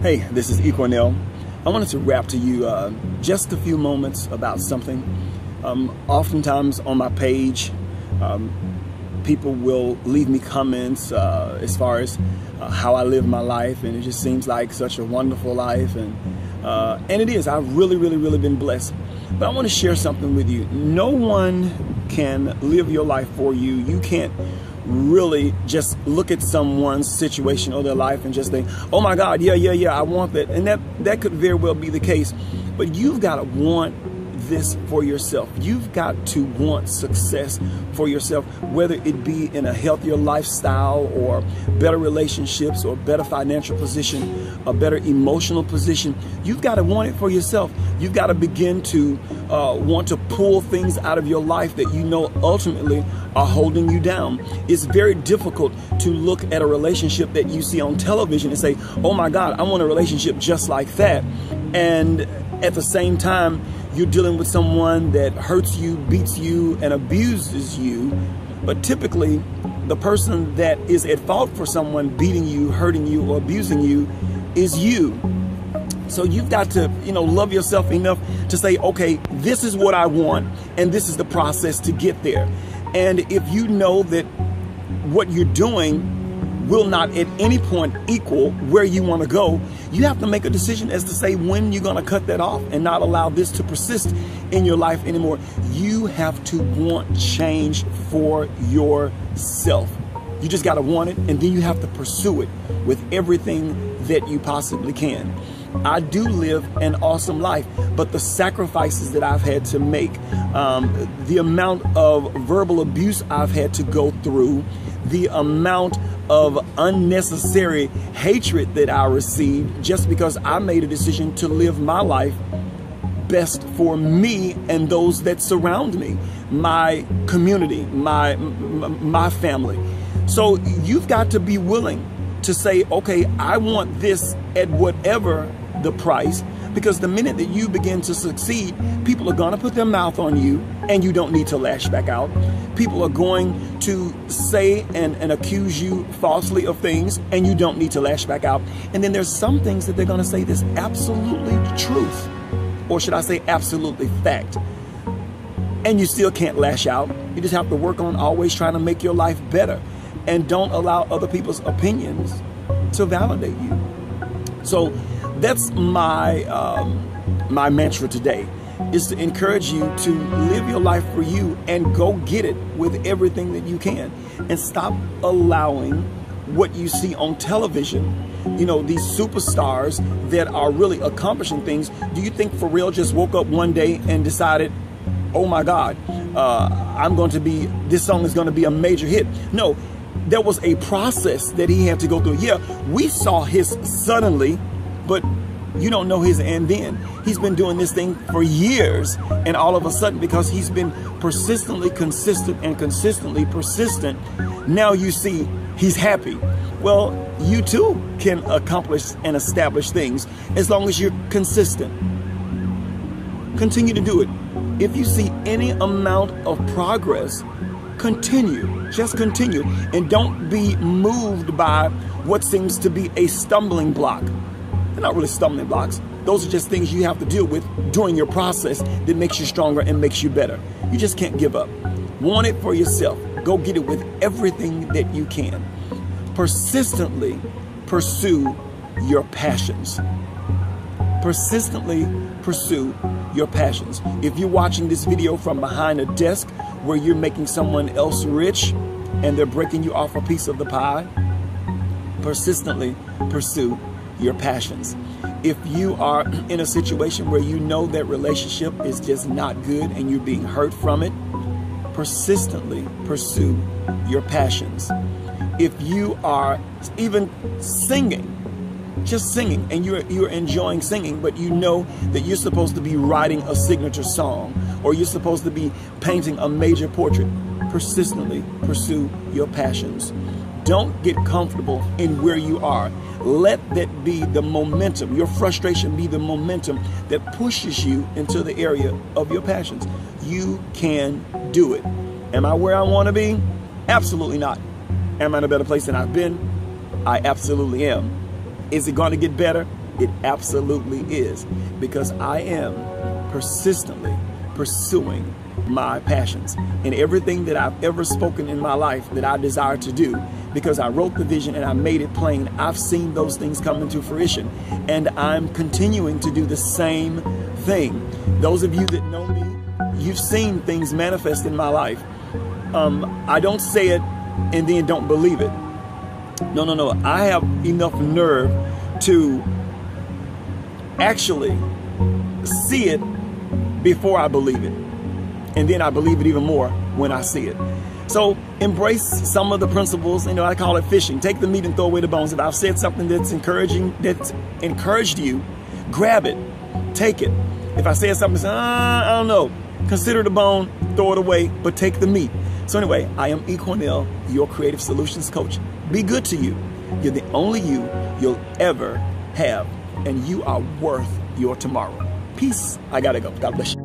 Hey, this is E.Cornell. I wanted to rap to you just a few moments about something. Oftentimes on my page, people will leave me comments as far as how I live my life, and it just seems like such a wonderful life, and it is. I've really been blessed. But I want to share something with you. No one can live your life for you. You can't really just look at someone's situation or their life and just think, oh my God, yeah, I want that. And that could very well be the case. But you've got to want this for yourself. You've got to want success for yourself, whether it be in a healthier lifestyle or better relationships or better financial position, a better emotional position. You've got to want it for yourself. You've got to begin to want to pull things out of your life that you know ultimately are holding you down. It's very difficult to look at a relationship that you see on television and say, oh my God, I want a relationship just like that. And at the same time, you're dealing with someone that hurts you, beats you, and abuses you. But typically, the person that is at fault for someone beating you, hurting you, or abusing you is you. So you've got to, love yourself enough to say, okay, this is what I want, and this is the process to get there. And if you know that what you're doing will not at any point equal where you want to go, you have to make a decision as to say when you're going to cut that off and not allow this to persist in your life anymore. You have to want change for yourself. You just got to want it, and then you have to pursue it with everything that you possibly can. I do live an awesome life, but the sacrifices that I've had to make, the amount of verbal abuse I've had to go through, the amount of unnecessary hatred that I received just because I made a decision to live my life best for me and those that surround me, my community, my family. So you've got to be willing to say, okay, I want this at whatever the price, because the minute that you begin to succeed, people are going to put their mouth on you, and you don't need to lash back out. People are going to say and accuse you falsely of things, and you don't need to lash back out. And then there's some things that they're going to say that's absolutely truth, or should I say absolutely fact, and you still can't lash out. You just have to work on always trying to make your life better, and don't allow other people's opinions to validate you. So that's my my mantra today, is to encourage you to live your life for you and go get it with everything that you can, and stop allowing what you see on television, these superstars that are really accomplishing things. Do you think Pharrell just woke up one day and decided, oh my God, this song is going to be a major hit? No, there was a process that he had to go through. Yeah, we saw his suddenly, but you don't know his and then. He's been doing this thing for years, and all of a sudden, because he's been persistently consistent and consistently persistent, now you see he's happy. Well, you too can accomplish and establish things as long as you're consistent. Continue to do it. If you see any amount of progress, continue. Just continue, and don't be moved by what seems to be a stumbling block. They're not really stumbling blocks. Those are just things you have to deal with during your process that makes you stronger and makes you better. You just can't give up. Want it for yourself. Go get it with everything that you can. Persistently pursue your passions. Persistently pursue your passions. If you're watching this video from behind a desk where you're making someone else rich and they're breaking you off a piece of the pie, persistently pursue your passions. If you are in a situation where you know that relationship is just not good and you're being hurt from it, persistently pursue your passions. If you are even singing, just singing, and you're enjoying singing, but you know that you're supposed to be writing a signature song, or you're supposed to be painting a major portrait, persistently pursue your passions. Don't get comfortable in where you are. Let that be the momentum, your frustration be the momentum that pushes you into the area of your passions. You can do it. Am I where I want to be? Absolutely not. Am I in a better place than I've been? I absolutely am. Is it going to get better? It absolutely is, because I am persistently pursuing my passions and everything that I've ever spoken in my life that I desire to do, because I wrote the vision and I made it plain. I've seen those things come into fruition, and I'm continuing to do the same thing. Those of you that know me, you've seen things manifest in my life. I don't say it and then don't believe it. No. I have enough nerve to actually see it before I believe it. And then I believe it even more when I see it. So embrace some of the principles. I call it fishing. Take the meat and throw away the bones. If I've said something that's encouraging, that's encouraged you, grab it, take it. If I said something, I don't know, consider the bone, throw it away, but take the meat. So anyway, I am E.Cornell, your Cre8tive Solutions Coach. Be good to you. You're the only you you'll ever have, and you are worth your tomorrow. Peace. I gotta go. God bless you.